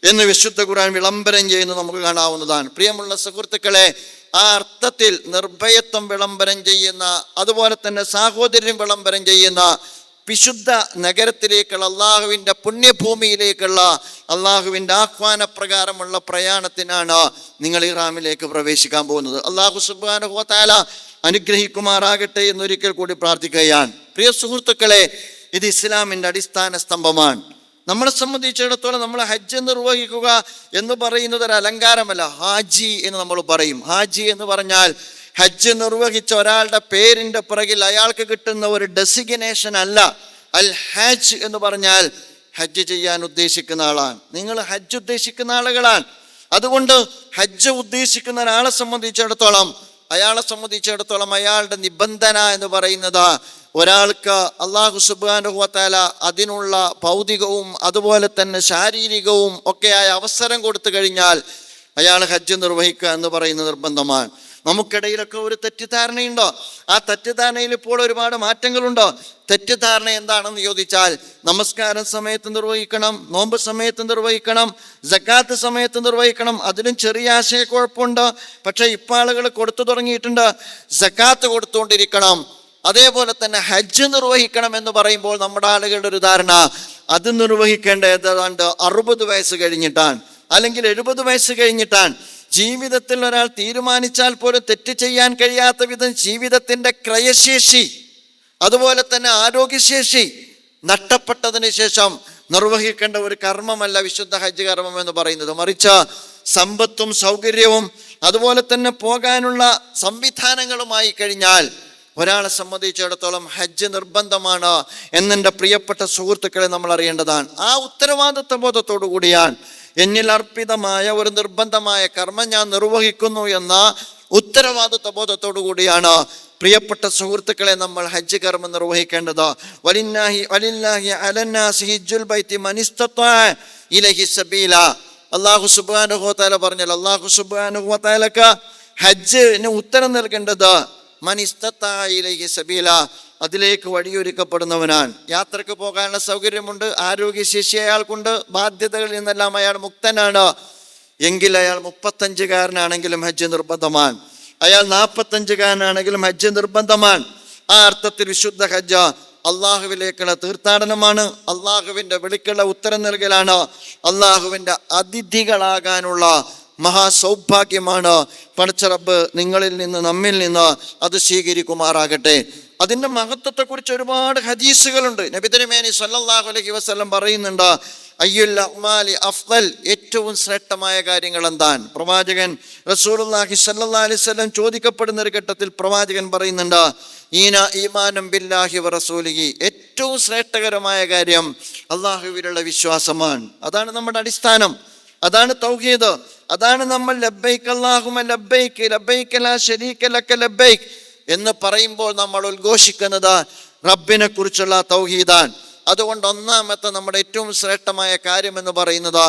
A: എന്ന് വിശുദ്ധ ഖുർആൻ വിളംബരം ചെയ്യുന്നത് നമുക്ക് കാണാവുന്നതാണ്. പ്രിയമുള്ള സുഹൃത്തുക്കളെ, ആ അർത്ഥത്തിൽ നിർഭയത്വം വിളംബരം ചെയ്യുന്ന, അതുപോലെ തന്നെ സാഹോദര്യം വിളംബരം ചെയ്യുന്ന വിശുദ്ധ നഗരത്തിലേക്കുള്ള, അള്ളാഹുവിൻ്റെ പുണ്യഭൂമിയിലേക്കുള്ള അള്ളാഹുവിൻ്റെ ആഹ്വാനപ്രകാരമുള്ള പ്രയാണത്തിനാണ് നിങ്ങൾ ഇഹ്റാമിലേക്ക് പ്രവേശിക്കാൻ പോകുന്നത്. അള്ളാഹു സുബ്ഹാനഹു വ തആല അനുഗ്രഹിക്കുമാറാകട്ടെ എന്നൊരിക്കൽ കൂടി പ്രാർത്ഥിക്കുകയാണ്. പ്രിയ സുഹൃത്തുക്കളെ, ഇത് ഇസ്ലാമിൻ്റെ അടിസ്ഥാന സ്തംഭമാണ്. നമ്മളെ സംബന്ധിച്ചിടത്തോളം നമ്മൾ ഹജ്ജ് നിർവഹിക്കുക എന്ന് പറയുന്നത് ഒരു അലങ്കാരമല്ല, ഹാജി എന്ന് നമ്മൾ പറയും. ഹാജി എന്ന് പറഞ്ഞാൽ ഹജ്ജ് നിർവഹിച്ച ഒരാളുടെ പേരിൻ്റെ പിറകിൽ അയാൾക്ക് കിട്ടുന്ന ഒരു ഡെസിഗ്നേഷൻ അല്ല, അൽ ഹജ്ജ് എന്ന് പറഞ്ഞാൽ ഹജ്ജ് ചെയ്യാൻ ഉദ്ദേശിക്കുന്ന ആളാണ്. നിങ്ങൾ ഹജ്ജ് ഉദ്ദേശിക്കുന്ന ആളുകളാണ്. അതുകൊണ്ട് ഹജ്ജ് ഉദ്ദേശിക്കുന്ന ഒരാളെ സംബന്ധിച്ചിടത്തോളം അയാളുടെ നിബന്ധന എന്ന് പറയുന്നത്, ഒരാൾക്ക് അല്ലാഹു സുബ്ഹാനഹു വ തആല അതിനുള്ള ഭൗതികവും അതുപോലെ തന്നെ ശാരീരികവും ഒക്കെയായ അവസരം കൊടുത്തു കഴിഞ്ഞാൽ അയാൾ ഹജ്ജ് നിർവഹിക്കുക എന്ന് പറയുന്നത് നിർബന്ധമാണ്. നമുക്കിടയിലൊക്കെ ഒരു തെറ്റിദ്ധാരണയുണ്ടോ? ആ തെറ്റിദ്ധാരണയിൽ ഇപ്പോൾ ഒരുപാട് മാറ്റങ്ങളുണ്ടോ? തെറ്റിദ്ധാരണ എന്താണെന്ന് ചോദിച്ചാൽ, നമസ്കാരം സമയത്ത് നിർവഹിക്കണം, നോമ്പ് സമയത്ത് നിർവഹിക്കണം, സക്കാത്ത് സമയത്ത് നിർവഹിക്കണം. അതിലും ചെറിയ ആശയക്കുഴപ്പമുണ്ട്. പക്ഷെ ഇപ്പം ആളുകൾ കൊടുത്തു തുടങ്ങിയിട്ടുണ്ട്, സക്കാത്ത് കൊടുത്തുകൊണ്ടിരിക്കണം. അതേപോലെ തന്നെ ഹജ്ജ് നിർവഹിക്കണം എന്ന് പറയുമ്പോൾ നമ്മുടെ ആളുകളുടെ ഒരു ധാരണ, അത് നിർവഹിക്കേണ്ട ഏതാണ്ട് 60 വയസ്സ് കഴിഞ്ഞിട്ടാണ്, അല്ലെങ്കിൽ 70 വയസ്സ് കഴിഞ്ഞിട്ടാണ്. ജീവിതത്തിൽ ഒരാൾ തീരുമാനിച്ചാൽ പോലും തെറ്റ് ചെയ്യാൻ കഴിയാത്ത വിധം ജീവിതത്തിൻ്റെ ക്രയശേഷി അതുപോലെ തന്നെ ആരോഗ്യശേഷി നഷ്ടപ്പെട്ടതിന് ശേഷം നിർവഹിക്കേണ്ട ഒരു കർമ്മമല്ല വിശുദ്ധ ഹജ്ജ് കർമ്മം എന്ന് പറയുന്നത്. മറിച്ച് സമ്പത്തും സൗകര്യവും അതുപോലെ തന്നെ പോകാനുള്ള സംവിധാനങ്ങളുമായി കഴിഞ്ഞാൽ ഒരാളെ സംബന്ധിച്ചിടത്തോളം ഹജ്ജ് നിർബന്ധമാണ് എന്നെൻ്റെ പ്രിയപ്പെട്ട സുഹൃത്തുക്കളെ നമ്മൾ അറിയേണ്ടതാണ്. ആ ഉത്തരവാദിത്വ ബോധത്തോടു കൂടിയാണ് എന്നിൽ അർപ്പിതമായ ഒരു നിർബന്ധമായ കർമ്മം ഞാൻ നിർവഹിക്കുന്നു എന്ന ഉത്തരവാദിത്വ ബോധത്തോടു കൂടിയാണ് പ്രിയപ്പെട്ട സുഹൃത്തുക്കളെ നമ്മൾ ഹജ്ജ് കർമ്മം നിർവഹിക്കേണ്ടത്. വലില്ലാഹി അലന്നാസി ഹിജ്ജുൽ ബൈത്തി മൻ ഇസ്തത്വഅ ഇലൈഹി സബീല. അല്ലാഹു സുബ്ഹാനഹു വ തആല പറഞ്ഞാൽ, അല്ലാഹു സുബ്ഹാനഹു വ തആലക്ക് ഹജ്ജിന് ഉത്തരം നൽകേണ്ടത് മൻ ഇസ്തത്വഅ ഇലൈഹി സബീല, അതിലേക്ക് വഴിയൊരുക്കപ്പെടുന്നവനാണ്. യാത്രക്ക് പോകാനുള്ള സൗകര്യമുണ്ട്, ആരോഗ്യശേഷി അയാൾക്കുണ്ട്, ബാധ്യതകളിൽ നിന്നെല്ലാം അയാൾ മുക്തനാണ് എങ്കിൽ അയാൾ 35കാരനാണെങ്കിലും ഹജ്ജ് നിർബന്ധമാണ്, അയാൾ 45കാരനാണെങ്കിലും ഹജ്ജ് നിർബന്ധമാണ്. ആ അർത്ഥത്തിൽ വിശുദ്ധ ഹജ്ജ് അള്ളാഹുവിലേക്കുള്ള തീർത്ഥാടനമാണ്, അള്ളാഹുവിൻ്റെ വിളിക്കുള്ള ഉത്തരം നൽകലാണ്, അള്ളാഹുവിൻ്റെ അതിഥികളാകാനുള്ള മഹാസൗഭാഗ്യമാണ്. പടച്ച റബ്ബ് നിങ്ങളിൽ നിന്ന് നമ്മിൽ നിന്ന് അത് സ്വീകരിക്കുമാറാകട്ടെ. അതിൻ്റെ മഹത്വത്തെക്കുറിച്ച് ഒരുപാട് ഹദീസുകളുണ്ട്. നബി തിരുമേനി സല്ലല്ലാഹു അലൈഹി വസല്ലം പറയുന്നുണ്ട്, അയ്യുൽ അഅ്മാലി അഫ്ളൽ, ഏറ്റവും ശ്രേഷ്ഠമായ കാര്യങ്ങൾ എന്താണ്? പ്രവാചകൻ റസൂലുള്ളാഹി സ്വല്ലല്ലാഹു അലൈഹി വസല്ലം ചോദിക്കപ്പെടുന്ന ഒരു ഘട്ടത്തിൽ പ്രവാചകൻ പറയുന്നുണ്ട്, ഈമാനം ബില്ലാഹി വ റസൂലിഹി, ഏറ്റവും ശ്രേഷ്ഠകരമായ കാര്യം അള്ളാഹുവിലുള്ള വിശ്വാസമാണ്. അതാണ് നമ്മുടെ അടിസ്ഥാനം, അതാണ് തൗഹീദ്, അതാണ് നമ്മൾ ലബ്ബൈക് അല്ലാഹുമ്മ ലബ്ബൈക് ലബ്ബൈക ലാ ശരീക ലക ലബ്ബൈക് എന്ന് പറയുമ്പോൾ നമ്മൾ ഉദ്ഘോഷിക്കുന്നത് റബ്ബിനെ കുറിച്ചുള്ള തൗഹീദാണ്. അതുകൊണ്ട് ഒന്നാമത്തെ നമ്മുടെ ഏറ്റവും ശ്രേഷ്ഠമായ കാര്യം എന്ന് പറയുന്നത്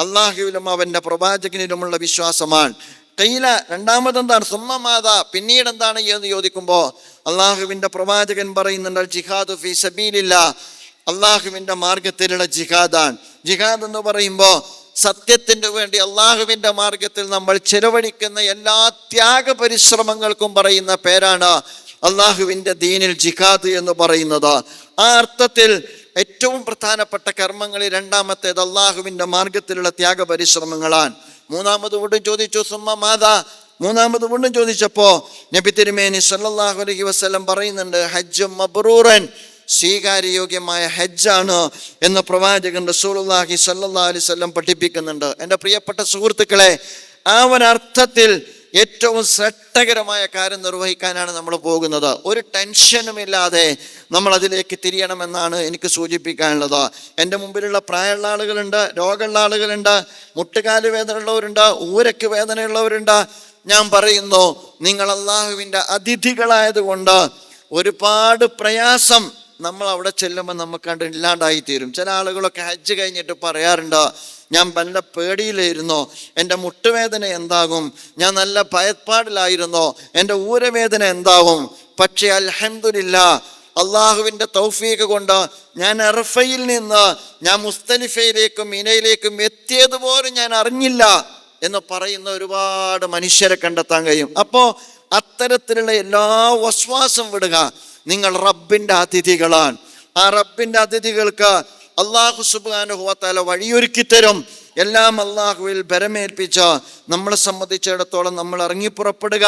A: അള്ളാഹുവിലും അവൻ്റെ പ്രവാചകനിലുമുള്ള വിശ്വാസമാണ്. കയ്യില രണ്ടാമതെന്താണ്? സുമ്മമാത, പിന്നീട് എന്താണ് എന്ന് ചോദിക്കുമ്പോൾ അള്ളാഹുവിൻ്റെ പ്രവാചകൻ പറയുന്നുണ്ട്, ജിഹാദു ഫീ സബീലില്ലാ, അള്ളാഹുവിൻ്റെ മാർഗത്തിലുള്ള ജിഹാദാണ്. ജിഹാദ് എന്ന് പറയുമ്പോൾ സത്യത്തിന് വേണ്ടി അള്ളാഹുവിൻ്റെ മാർഗത്തിൽ നമ്മൾ ചെലവഴിക്കുന്ന എല്ലാ ത്യാഗ പരിശ്രമങ്ങൾക്കും പറയുന്ന പേരാണ് അള്ളാഹുവിൻ്റെ ദീനിൽ ജിഹാദ് എന്ന് പറയുന്നത്. ആ അർത്ഥത്തിൽ ഏറ്റവും പ്രധാനപ്പെട്ട കർമ്മങ്ങളിൽ രണ്ടാമത്തേത് അള്ളാഹുവിൻ്റെ മാർഗത്തിലുള്ള ത്യാഗ പരിശ്രമങ്ങളാണ്. മൂന്നാമത് വീണ്ടും ചോദിച്ചു, സുമ്മ മാതാ, മൂന്നാമത് വീണ്ടും ചോദിച്ചപ്പോൾ നബി തിരുമേനി സല്ലല്ലാഹു അലൈഹി വസല്ലം പറയുന്നുണ്ട്, ഹജ്ജും മബ്റൂറൻ, സ്വീകാര്യയോഗ്യമായ ഹജ്ജാണ് എന്ന് പ്രവാചകൻ റസൂലുള്ളാഹി സ്വല്ലല്ലാഹു അലൈഹി വസല്ലം പഠിപ്പിക്കുന്നുണ്ട്. എൻ്റെ പ്രിയപ്പെട്ട സുഹൃത്തുക്കളെ, ആ ഒരർത്ഥത്തിൽ ഏറ്റവും ശ്രേഷ്ഠകരമായ കാര്യം നിർവഹിക്കാനാണ് നമ്മൾ പോകുന്നത്. ഒരു ടെൻഷനുമില്ലാതെ നമ്മൾ അതിലേക്ക് തിരിയണമെന്നാണ് എനിക്ക് സൂചിപ്പിക്കാനുള്ളത്. എൻ്റെ മുമ്പിലുള്ള പ്രായമുള്ള ആളുകളുണ്ട്, രോഗമുള്ള ആളുകളുണ്ട്, മുട്ടുകാല് വേദനയുള്ളവരുണ്ട്, ഊരക്ക് വേദനയുള്ളവരുണ്ട്. ഞാൻ പറയുന്നു, നിങ്ങൾ അള്ളാഹുവിൻ്റെ അതിഥികളായതുകൊണ്ട് ഒരുപാട് പ്രയാസം നമ്മൾ അവിടെ ചെല്ലുമ്പോൾ നമുക്ക് കണ്ട് ഇല്ലാണ്ടായിത്തീരും. ചില ആളുകളൊക്കെ ഹജ്ജ് കഴിഞ്ഞിട്ട് പറയാറുണ്ട്, ഞാൻ നല്ല പേടിയിലായിരുന്നോ, എൻ്റെ മുട്ടുവേദന എന്താകും, ഞാൻ നല്ല ഭയപ്പാടിലായിരുന്നോ, എൻ്റെ ഊരവേദന എന്താകും. പക്ഷേ അൽഹംദുലില്ലാ, അള്ളാഹുവിൻ്റെ തൗഫീഖ് കൊണ്ട് ഞാൻ അറഫയിൽ നിന്ന് ഞാൻ മുസ്തലിഫയിലേക്കും മിനയിലേക്കും എത്തിയതുപോലും ഞാൻ അറിഞ്ഞില്ല എന്ന് പറയുന്ന ഒരുപാട് മനുഷ്യരെ കണ്ടെത്താൻ കഴിയും. അപ്പോൾ അത്തരത്തിലുള്ള എല്ലാ വസ്വാസം വിടുക. നിങ്ങൾ റബ്ബിൻ്റെ അതിഥികളാണ്. ആ റബ്ബിൻ്റെ അതിഥികൾക്ക് അള്ളാഹു സുബ്ഹാനഹു വ തആല വഴിയൊരുക്കി തരും. എല്ലാം അള്ളാഹുവിൽ ബരമേൽപ്പിച്ച് നമ്മളെ സംബന്ധിച്ചിടത്തോളം നമ്മൾ ഇറങ്ങിപ്പുറപ്പെടുക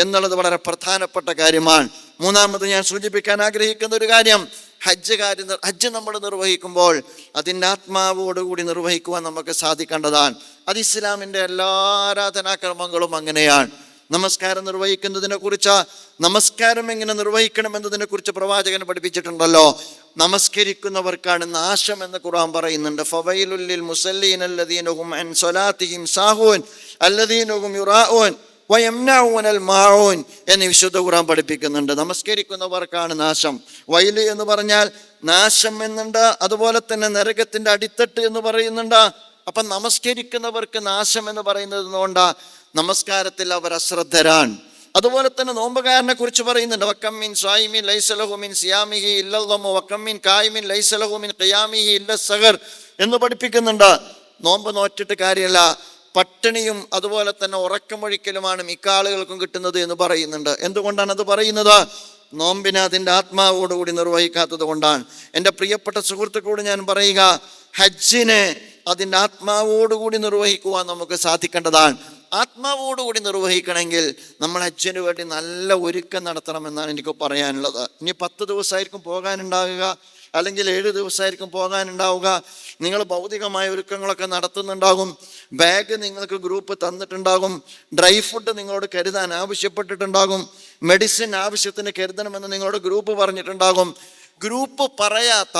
A: എന്നുള്ളത് വളരെ പ്രധാനപ്പെട്ട കാര്യമാണ്. മൂന്നാമത് ഞാൻ സൂചിപ്പിക്കാൻ ആഗ്രഹിക്കുന്ന ഒരു കാര്യം, ഹജ്ജ് നമ്മൾ നിർവഹിക്കുമ്പോൾ അതിൻ്റെ ആത്മാവോടുകൂടി നിർവഹിക്കുവാൻ നമുക്ക് സാധിക്കേണ്ടതാണ്. അത് ഇസ്ലാമിൻ്റെ എല്ലാ ആരാധനാക്രമങ്ങളും അങ്ങനെയാണ്. നമസ്കാരം നിർവഹിക്കുന്നതിനെ കുറിച്ച്, നമസ്കാരം എങ്ങനെ നിർവഹിക്കണം എന്നതിനെ കുറിച്ച് പ്രവാചകൻ പഠിപ്പിച്ചിട്ടുണ്ടല്ലോ. നമസ്കരിക്കുന്നവർക്കാണ് നാശം എന്ന് ഖുർആൻ പറയുന്നുണ്ട്. ഫവൈലുൽ ലിൽ മുസല്ലീന അല്ലദീന ഹും അൻ സ്വലാത്തിഹിം സാഹൂൻ അല്ലദീന ഹും യുറാഊൻ വയംനഊനൽ മാഊൻ എന്ന് വിശുദ്ധ ഖുർആൻ പഠിപ്പിക്കുന്നുണ്ട്. നമസ്കരിക്കുന്നവർക്കാണ് നാശം. വൈല് എന്ന് പറഞ്ഞാൽ നാശം എന്നുണ്ട്, അതുപോലെ തന്നെ നരകത്തിന്റെ അടിത്തട്ട് എന്ന് പറയുന്നുണ്ട്. അപ്പം നമസ്കരിക്കുന്നവർക്ക് നാശം എന്ന് പറയുന്നത് കൊണ്ട് നമസ്കാരത്തിൽ അവർ അശ്രദ്ധരാണ്. അതുപോലെ തന്നെ നോമ്പുകാരനെ കുറിച്ച് പറയുന്നുണ്ട്. വക്കമ്മിൻ സ്വായിമിൻ ലൈസ ലഹു മിൻ സിയാമിഹി ഇല്ലൽ ദമ്മു വക്കമ്മിൻ ഖായിമിൻ ലൈസ ലഹു മിൻ ഖിയാമിഹി ഇല്ലസ് സഗർ എന്ന് പഠിപ്പിക്കുന്നുണ്ട്. നോമ്പ് നോറ്റിട്ട് കാര്യമല്ല, പട്ടിണിയും അതുപോലെ തന്നെ ഉറക്കമൊഴിക്കലുമാണ് മിക്ക ആളുകൾക്കും കിട്ടുന്നത് എന്ന് പറയുന്നുണ്ട്. എന്തുകൊണ്ടാണ് അത് പറയുന്നത്? നോമ്പിനെ അതിൻ്റെ ആത്മാവോടുകൂടി നിർവഹിക്കാത്തത് കൊണ്ടാണ്. എൻ്റെ പ്രിയപ്പെട്ട സുഹൃത്തുക്കളോട് ഞാൻ പറയുക, ഹജ്ജിനെ അതിൻ്റെ ആത്മാവോടുകൂടി നിർവഹിക്കുവാൻ നമുക്ക് സാധിക്കേണ്ടതാണ്. ആത്മാവോടുകൂടി നിർവഹിക്കണമെങ്കിൽ നമ്മൾ ഹജ്ജിന് വേണ്ടി നല്ല ഒരുക്കം നടത്തണമെന്നാണ് എനിക്ക് പറയാനുള്ളത്. ഇനി 10 ദിവസമായിരിക്കും പോകാനുണ്ടാവുക, അല്ലെങ്കിൽ 7 ദിവസമായിരിക്കും പോകാനുണ്ടാവുക. നിങ്ങൾ ഭൗതികമായ ഒരുക്കങ്ങളൊക്കെ നടത്തുന്നുണ്ടാകും. ബാഗ് നിങ്ങൾക്ക് ഗ്രൂപ്പ് തന്നിട്ടുണ്ടാകും. ഡ്രൈ ഫുഡ് നിങ്ങളോട് കരുതാൻ ആവശ്യപ്പെട്ടിട്ടുണ്ടാകും. മെഡിസിൻ ആവശ്യത്തിന് കരുതണമെന്ന് നിങ്ങളോട് ഗ്രൂപ്പ് പറഞ്ഞിട്ടുണ്ടാകും. ഗ്രൂപ്പ് പറയാത്ത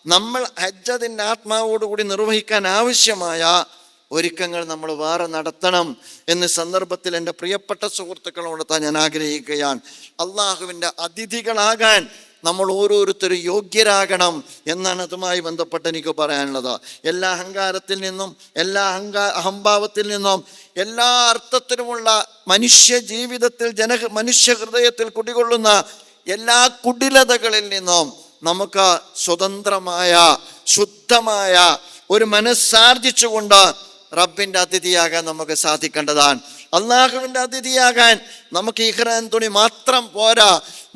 A: നമ്മൾ ഹജ്ജ് അതിൻ്റെ ആത്മാവോടുകൂടി നിർവഹിക്കാൻ ആവശ്യമായ ഒരുക്കങ്ങൾ നമ്മൾ വേറെ നടത്തണം എന്ന സന്ദർഭത്തിൽ എൻ്റെ പ്രിയപ്പെട്ട സുഹൃത്തുക്കളോട് ഞാൻ ആഗ്രഹിക്കുകയാണ്. അള്ളാഹുവിൻ്റെ അതിഥികളാകാൻ നമ്മൾ ഓരോരുത്തരും യോഗ്യരാകണം എന്നാണ് അതുമായി ബന്ധപ്പെട്ട് എനിക്ക് പറയാനുള്ളത്. എല്ലാ അഹങ്കാരത്തിൽ നിന്നും, എല്ലാ അഹംഭാവത്തിൽ നിന്നും, എല്ലാ അർത്ഥത്തിലുമുള്ള മനുഷ്യ ജീവിതത്തിൽ മനുഷ്യ ഹൃദയത്തിൽ കുടികൊള്ളുന്ന എല്ലാ കുടിലതകളിൽ നിന്നും നമുക്ക് സ്വതന്ത്രമായ ശുദ്ധമായ ഒരു മനസ്സാർജിച്ചുകൊണ്ട് റബ്ബിൻ്റെ അതിഥിയാകാൻ നമുക്ക് സാധിക്കേണ്ടതാണ്. അള്ളാഹുവിൻ്റെ അതിഥിയാകാൻ നമുക്ക് ഇഹ്റാൻ തുണി മാത്രം പോരാ,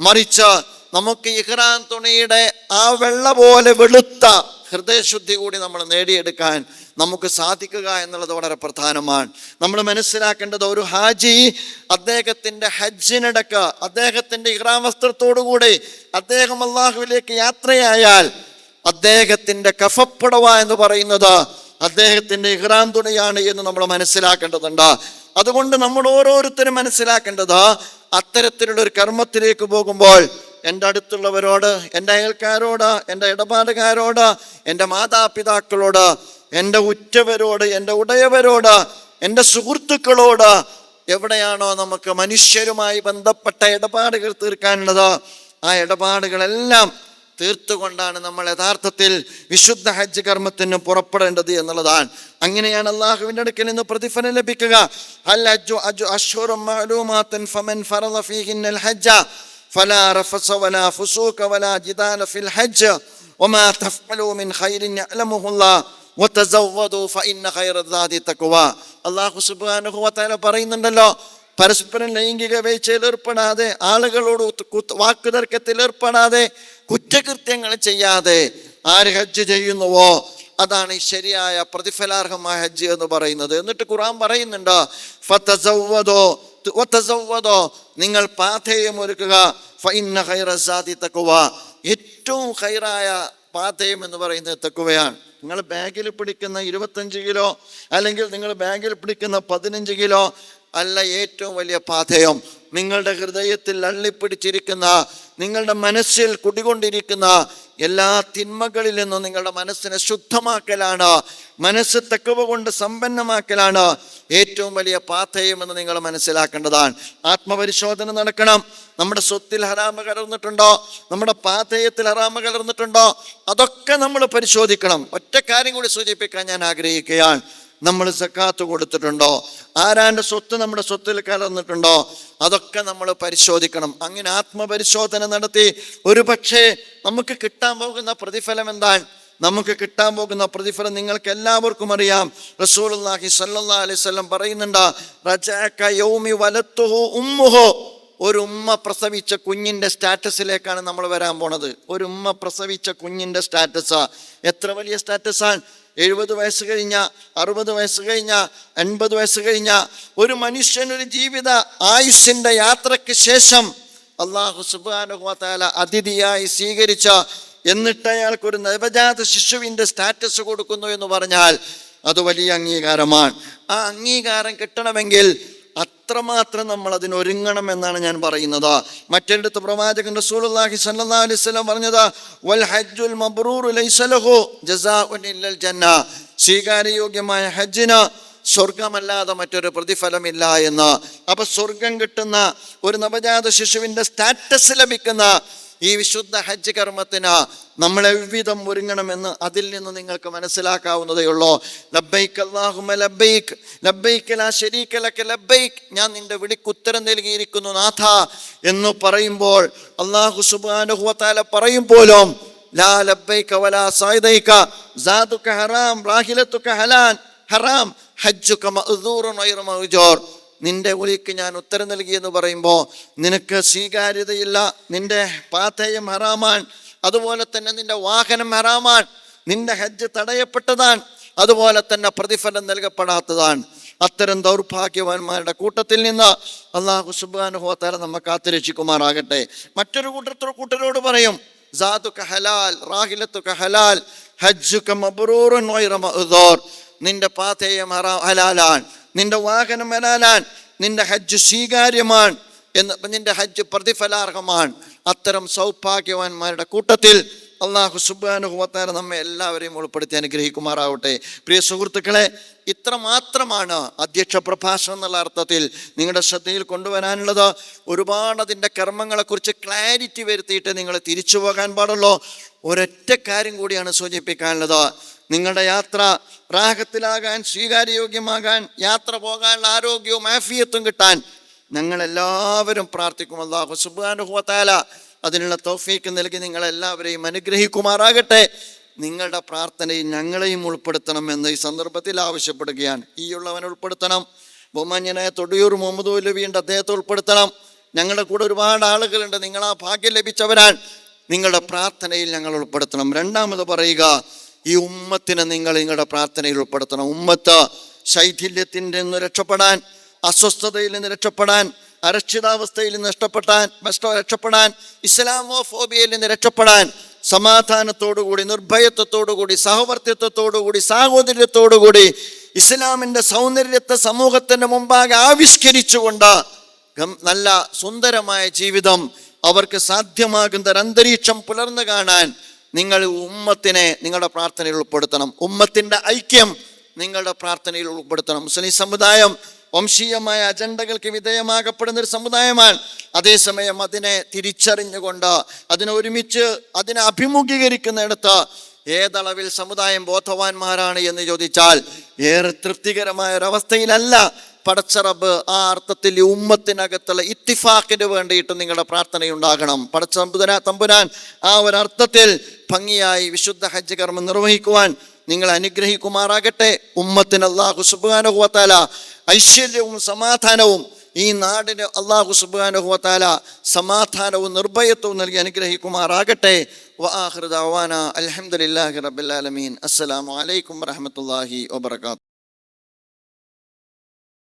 A: മറിച്ച് നമുക്ക് ഇഹ്റാൻ തുണിയുടെ ആ വെള്ള പോലെ വെളുത്ത ഹൃദയശുദ്ധി കൂടി നമ്മൾ നേടിയെടുക്കാൻ നമുക്ക് സാധിക്കുക എന്നുള്ളത് വളരെ പ്രധാനമാണ്. നമ്മൾ മനസ്സിലാക്കേണ്ടത്, ഒരു ഹാജി അദ്ദേഹത്തിൻ്റെ ഹജ്ജിനിടക്ക് അദ്ദേഹത്തിൻ്റെ ഇഹ്റാം വസ്ത്രത്തോടുകൂടി അദ്ദേഹം അള്ളാഹുവിലേക്ക് യാത്രയായാൽ അദ്ദേഹത്തിൻ്റെ കഫപ്പുടവ എന്ന് പറയുന്നത് അദ്ദേഹത്തിൻ്റെ ഇഹ്റാം തുണിയാണ് എന്ന് നമ്മൾ മനസ്സിലാക്കേണ്ടതുണ്ട്. അതുകൊണ്ട് നമ്മൾ ഓരോരുത്തരും മനസ്സിലാക്കേണ്ടത്, അത്തരത്തിലുള്ള ഒരു കർമ്മത്തിലേക്ക് പോകുമ്പോൾ എൻ്റെ അടുത്തുള്ളവരോട്, എൻ്റെ അയൽക്കാരോട്, എൻ്റെ ഇടപാടുകാരോട്, എൻ്റെ മാതാപിതാക്കളോട്, എൻ്റെ ഉറ്റവരോട്, എൻ്റെ ഉടയവരോട്, എൻ്റെ സുഹൃത്തുക്കളോട്, എവിടെയാണോ നമുക്ക് മനുഷ്യരുമായി ബന്ധപ്പെട്ട ഇടപാടുകൾ തീർക്കാനുള്ളത്, ആ ഇടപാടുകളെല്ലാം തീർത്തുകൊണ്ടാണ് നമ്മൾ യഥാർത്ഥത്തിൽ വിശുദ്ധ ഹജ്ജ് കർമ്മത്തിന് പുറപ്പെടേണ്ടത് എന്നുള്ളതാണ്. അങ്ങനെയാണ് അള്ളാഹുവിൻ്റെ അടുക്കൽ നിന്ന് പ്രതിഫലം ലഭിക്കുക. അൽ ഹജ്ജു അശ്ഹുറും മഅലൂമാത്തുൻ ഫമൻ ഫറദ ഫീഹിന്നൽ ഹജ്ജ ഫലാ റഫസ വലാ ഫുസൂക വലാ ജിദാല ഫിൽ ഹജ്ജ് വമാ തഫ്അലൂ മിൻ ഖൈറിൻ യഅലമുഹുല്ലാഹ് വതസവ്വദൂ ഫഇന്ന ഖൈറദ്ദാദി തഖ്വ. അല്ലാഹു സുബ്ഹാനഹു വ തആല പറയുന്നുണ്ടല്ലോ, പരസ്പരം ലൈംഗിക വീഴ്ചയിൽ ഏർപ്പെടാതെ, ആളുകളോട് വാക്കുതർക്കത്തിൽ ഏർപ്പെടാതെ, കുറ്റകൃത്യങ്ങൾ ചെയ്യാതെ ആര് ഹജ്ജ് ചെയ്യുന്നുവോ അതാണ് ഈ ശരിയായ പ്രതിഫലാർഹമായ ഹജ്ജ് എന്ന് പറയുന്നത്. എന്നിട്ട് ഖുർആൻ പറയുന്നുണ്ട്, ഫതസവ്വദോ, നിങ്ങൾ പാഥേയം ഒരുക്കുക, ഫഇന്ന ഖൈറസ്സാദി തഖ്വ, ഏറ്റവും ഖൈറായ പാഥേയം എന്ന് പറയുന്നത് തഖ്വയാണ്. നിങ്ങൾ ബാഗിൽ പിടിക്കുന്ന 25 കിലോ അല്ലെങ്കിൽ നിങ്ങൾ ബാഗിൽ പിടിക്കുന്ന 15 കിലോ അല്ല ഏറ്റവും വലിയ പാഥേയം. നിങ്ങളുടെ ഹൃദയത്തിൽ അള്ളിപ്പിടിച്ചിരിക്കുന്ന, നിങ്ങളുടെ മനസ്സിൽ കുടികൊണ്ടിരിക്കുന്ന എല്ലാ തിന്മകളിൽ നിന്നും നിങ്ങളുടെ മനസ്സിനെ ശുദ്ധമാക്കലാണ്, മനസ്സ് തഖ്വ കൊണ്ട് സമ്പന്നമാക്കലാണ് ഏറ്റവും വലിയ പാഥേയം എന്ന് നിങ്ങൾ മനസ്സിലാക്കേണ്ടതാണ്. ആത്മപരിശോധന നടക്കണം. നമ്മുടെ സ്വത്തിൽ ഹറാമ് കലർന്നിട്ടുണ്ടോ, നമ്മുടെ പാഥേയത്തിൽ ഹറാമ് കലർന്നിട്ടുണ്ടോ, അതൊക്കെ നമ്മൾ പരിശോധിക്കണം. ഒറ്റ കാര്യം കൂടി സൂചിപ്പിക്കാൻ ഞാൻ ആഗ്രഹിക്കുകയാണ്. നമ്മൾ സക്കാത്ത് കൊടുത്തിട്ടുണ്ടോ, ആരാൻ്റെ സ്വത്ത് നമ്മുടെ സ്വത്തിൽ കലർന്നിട്ടുണ്ടോ, അതൊക്കെ നമ്മൾ പരിശോധിക്കണം. അങ്ങനെ ആത്മപരിശോധന നടത്തി ഒരു പക്ഷേ നമുക്ക് കിട്ടാൻ പോകുന്ന പ്രതിഫലം എന്താണ്? നമുക്ക് കിട്ടാൻ പോകുന്ന പ്രതിഫലം നിങ്ങൾക്ക് എല്ലാവർക്കും അറിയാം. റസൂലുള്ളാഹി സ്വല്ലല്ലാഹു അലൈഹി വസല്ലം പറയുന്നുണ്ട്, റജഅക യൗമി വലത്തുഹു ഉമ്മുഹു. ഒരു ഉമ്മ പ്രസവിച്ച കുഞ്ഞിൻ്റെ സ്റ്റാറ്റസിലേക്കാണ് നമ്മൾ വരാൻ പോണത്. ഒരു ഉമ്മ പ്രസവിച്ച കുഞ്ഞിൻ്റെ സ്റ്റാറ്റസ് എത്ര വലിയ സ്റ്റാറ്റസാണ്! 70 വയസ്സ് കഴിഞ്ഞ, 60 വയസ്സ് കഴിഞ്ഞ, 80 വയസ്സ് കഴിഞ്ഞ ഒരു മനുഷ്യൻ ഒരു ജീവിത ആയുസ്സിൻ്റെ യാത്രയ്ക്ക് ശേഷം അല്ലാഹു സുബ്ഹാനഹു വ തആല അതിഥിയായി സ്വീകരിച്ച, എന്നിട്ട് അയാൾക്ക് ഒരു നവജാത ശിശുവിൻ്റെ സ്റ്റാറ്റസ് കൊടുക്കുന്നു എന്ന് പറഞ്ഞാൽ അത് വലിയ അംഗീകാരമാണ്. ആ അംഗീകാരം കിട്ടണമെങ്കിൽ അത്രമാത്രം നമ്മൾ അതിനൊരുങ്ങണം എന്നാണ് ഞാൻ പറയുന്നത്. മറ്റൊരിടത്ത് പ്രവാചകൻ റസൂലുള്ളാഹി സ്വല്ലല്ലാഹു അലൈഹി വസല്ലം പറഞ്ഞത് വൽ ഹജ്ജുൽ മബ്റൂറു ലൈസ ലഹു ജസാഉൻ ഇല്ലൽ ജന്ന, സ്വീകാര്യയോഗ്യമായ ഹജ്ജിന് സ്വർഗമല്ലാതെ മറ്റൊരു പ്രതിഫലമില്ല എന്ന്. അപ്പൊ സ്വർഗം കിട്ടുന്ന ഒരു നവജാത ശിശുവിന്റെ സ്റ്റാറ്റസ് ലഭിക്കുന്ന ഈ വിശുദ്ധ ഹജ്ജ് കർമ്മത്തിന് നമ്മൾ എவ்விதം ഒരുങ്ങണമെന്ന് അതിൽ നിന്ന് നിങ്ങൾക്ക് മനസ്സിലാക്കാവുന്നതേ ഉള്ളൂ. ലബ്ബൈക് അല്ലാഹുമ്മ ലബ്ബൈക് ലബ്ബൈക ലാ ശരീക ലക ലബ്ബൈക്, ഞാൻ നിന്റെ വിളിക്ക് ഉത്തരം നൽകിയിരിക്കുന്നു നാഥ എന്ന് പറയുമ്പോൾ അല്ലാഹു സുബ്ഹാനഹു വ തആല പറയും പോലും ലാ ലബ്ബൈക വലാ സൈദൈക സാദുക ഹറാം റാഹിലതുക ഹലാൻ ഹറാം ഹജ്ജുക മഅ്ദൂറുൻ ഗൈറു മഅ്ജൂർ, നിന്റെ വിളിക്ക് ഞാൻ ഉത്തരം നൽകിയെന്ന് പറയുമ്പോൾ നിനക്ക് സ്വീകാര്യതയില്ല, നിന്റെ പാഥേയം ഹറാമാണ്, അതുപോലെ തന്നെ നിന്റെ വാഹനം ഹറാമാണ്, നിന്റെ ഹജ്ജ് തടയപ്പെട്ടതാണ്, അതുപോലെ തന്നെ പ്രതിഫലം നൽകപ്പെടാത്തതാണ്. അത്തരം ദൗർഭാഗ്യവാന്മാരുടെ കൂട്ടത്തിൽ നിന്ന് അല്ലാഹു സുബ്ഹാനഹു വ തആല നമ്മെ കാത്തുരക്ഷിക്കുമാറാകട്ടെ. മറ്റൊരു കൂട്ടരോട് പറയും സാദുക ഹലാൽ റാഹിലതുക ഹലാൽ ഹജ്ജുക മബ്റൂറുൻ ഗൈറു മഅ്ദൂർ, നിന്റെ പാഥേയം ഹലാലാണ്, നിന്റെ വാഹനം ഹലാലാണ്, നിന്റെ ഹജ്ജ് സ്വീകാര്യമാണ് എന്ന്, നിന്റെ ഹജ്ജ് പ്രതിഫലാർഹമാണ്. അത്തരം സൗഭാഗ്യവാന്മാരുടെ കൂട്ടത്തിൽ അല്ലാഹു സുബ്ഹാനഹു വ തആല നമ്മെ എല്ലാവരെയും ഉൾപ്പെടുത്തി അനുഗ്രഹിക്കുമാറാവട്ടെ. പ്രിയ സുഹൃത്തുക്കളെ, ഇത്ര മാത്രമാണ് അധ്യക്ഷ പ്രഭാഷണം എന്നുള്ള അർത്ഥത്തിൽ നിങ്ങളുടെ ശ്രദ്ധയിൽ കൊണ്ടുവരാനുള്ളത്. ഒരുപാട് അതിൻ്റെ കർമ്മങ്ങളെക്കുറിച്ച് ക്ലാരിറ്റി വരുത്തിയിട്ട് നിങ്ങൾ തിരിച്ചു പോകാൻ പാടുള്ളൂ. ഒരൊറ്റ കാര്യം കൂടിയാണ് സൂചിപ്പിക്കാനുള്ളത്. നിങ്ങളുടെ യാത്ര റാഹത്തിലാകാൻ, സ്വീകാര്യയോഗ്യമാകാൻ, യാത്ര പോകാനുള്ള ആരോഗ്യവും ആഫിയത്തും കിട്ടാൻ ഞങ്ങളെല്ലാവരും പ്രാർത്ഥിക്കും. അല്ലാഹു സുബ്ഹാനഹു വ തആല അതിനുള്ള തൗഫീക്ക് നൽകി നിങ്ങളെല്ലാവരെയും അനുഗ്രഹിക്കുമാറാകട്ടെ. നിങ്ങളുടെ പ്രാർത്ഥനയിൽ ഞങ്ങളെയും ഉൾപ്പെടുത്തണം എന്ന് ഈ സന്ദർഭത്തിൽ ആവശ്യപ്പെടുകയാണ്. ഈയുള്ളവനെ ഉൾപ്പെടുത്തണം, ബഹുമാന്യനായ തൊടിയൂർ മുഹമ്മദ് മൗലവിയുണ്ട്, അദ്ദേഹത്തെ ഉൾപ്പെടുത്തണം. ഞങ്ങളുടെ കൂടെ ഒരുപാട് ആളുകളുണ്ട്, നിങ്ങൾ ആ ഭാഗ്യം ലഭിച്ചവരാണ്. നിങ്ങളുടെ പ്രാർത്ഥനയിൽ ഞങ്ങൾ ഉൾപ്പെടുത്തണം. രണ്ടാമത് പറയുക, ഈ ഉമ്മത്തിനെ നിങ്ങൾ നിങ്ങളുടെ പ്രാർത്ഥനയിൽ ഉൾപ്പെടുത്തണം. ഉമ്മത്ത് ശൈഥില്യത്തിൻ്റെ നിന്ന് രക്ഷപ്പെടാൻ, അസ്വസ്ഥതയിൽ നിന്ന് രക്ഷപ്പെടാൻ, അരക്ഷിതാവസ്ഥയിൽ നിന്ന് രക്ഷപ്പെടാൻ, ഇസ്ലാമോഫോബിയയിൽ നിന്ന് രക്ഷപ്പെടാൻ, സമാധാനത്തോടുകൂടി, നിർഭയത്വത്തോടുകൂടി, സഹവർത്തിത്വത്തോടുകൂടി, സാഹോദര്യത്തോടുകൂടി ഇസ്ലാമിൻ്റെ സൗന്ദര്യത്തെ സമൂഹത്തിൻ്റെ മുമ്പാകെ ആവിഷ്കരിച്ചുകൊണ്ട് നല്ല സുന്ദരമായ ജീവിതം അവർക്ക് സാധ്യമാകുന്ന ഒരു അന്തരീക്ഷം പുലർന്നു കാണാൻ നിങ്ങൾ ഉമ്മത്തിനെ നിങ്ങളുടെ പ്രാർത്ഥനയിൽ ഉൾപ്പെടുത്തണം. ഉമ്മത്തിൻ്റെ ഐക്യം നിങ്ങളുടെ പ്രാർത്ഥനയിൽ ഉൾപ്പെടുത്തണം. മുസ്ലിം സമുദായം വംശീയമായ അജണ്ടകൾക്ക് വിധേയമാകപ്പെടുന്ന ഒരു സമുദായമാണ്. അതേസമയം അതിനെ തിരിച്ചറിഞ്ഞുകൊണ്ട് അതിനെ അഭിമുഖീകരിക്കുന്നിടത്ത് ഏതളവിൽ സമുദായം ബോധവാന്മാരാണ് എന്ന് ചോദിച്ചാൽ ഏറെ തൃപ്തികരമായ ഒരവസ്ഥയിലല്ല പടച്ച റബ്ബ്. ആ അർത്ഥത്തിൽ ഈ ഉമ്മത്തിനകത്തുള്ള ഇത്തിഫാക്കിന് വേണ്ടിയിട്ട് നിങ്ങളുടെ പ്രാർത്ഥനയുണ്ടാകണം. പടച്ച തമ്പുരാൻ ആ ഒരർത്ഥത്തിൽ ഭംഗിയായി വിശുദ്ധ ഹജ്ജ് കർമ്മം നിർവഹിക്കുവാൻ നിങ്ങൾ അനുഗ്രഹിക്കുമാറാകട്ടെ. ഉമ്മത്തിന് അല്ലാഹു സുബ്ഹാനഹു വ തആല ഐശ്വര്യവും സമാധാനവും, ഈ നാടിന് അല്ലാഹു സുബ്ഹാനഹു വ തആല സമാധാനവും നിർഭയത്വവും നൽകി അനുഗ്രഹിക്കുമാറാകട്ടെ. വആഖിറു ദഅവാനാ അൽഹംദുലില്ലാഹി റബ്ബിൽ ആലമീൻ. അസ്സലാമു അലൈക്കും വറഹ്മത്തുള്ളാഹി വബറകാതുഹു.